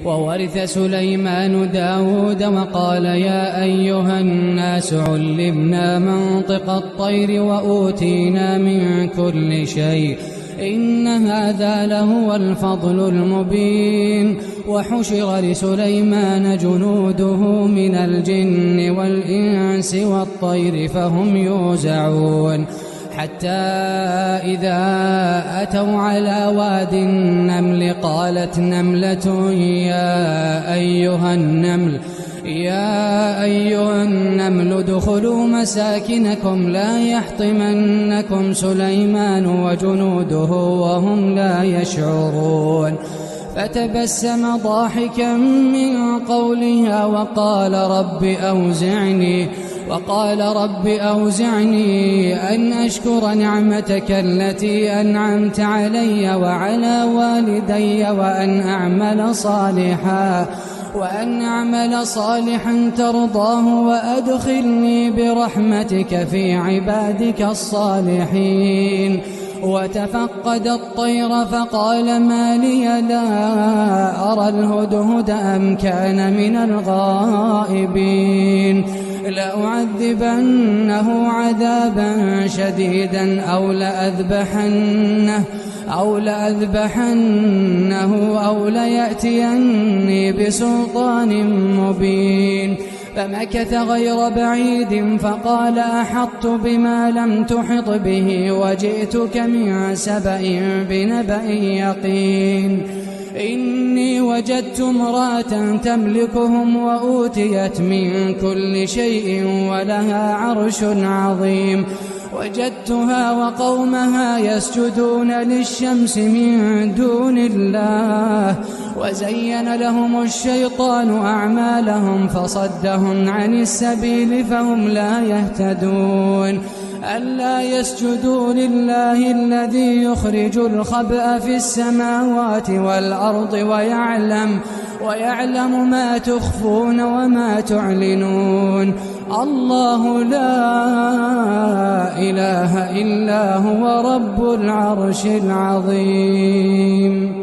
وورث سليمان داود وقال يا أيها الناس علمنا منطق الطير وأوتينا من كل شيء إن هذا لهو الفضل المبين. وحشر لسليمان جنوده من الجن والإنس والطير فهم يوزعون حتى إذا أتوا على واد النمل قالت نملة يا أيها النمل ادخلوا مساكنكم لا يحطمنكم سليمان وجنوده وهم لا يشعرون. فتبسم ضاحكا من قولها وقال رب أوزعني أن أشكر نعمتك التي أنعمت علي وعلى والدي وأن أعمل صالحا ترضاه وأدخلني برحمتك في عبادك الصالحين. وتفقد الطير فقال ما لي لا أرى الهدهد أم كان من الغائبين لأعذبنه عذابا شديدا أو لأذبحنه أو ليأتيني بسلطان مبين. فمكث غير بعيد فقال أحطت بما لم تحط به وجئتك من سبأ بنبأ يقين. إني وجدت امرأة تملكهم وأوتيت من كل شيء ولها عرش عظيم. وجدتها وقومها يسجدون للشمس من دون الله وزين لهم الشيطان أعمالهم فصدهم عن السبيل فهم لا يهتدون. ألا يسجدوا لله الذي يخرج الخبأ في السماوات والأرض ويعلم ما تخفون وما تعلنون. الله لا إله إلا هو رب العرش العظيم.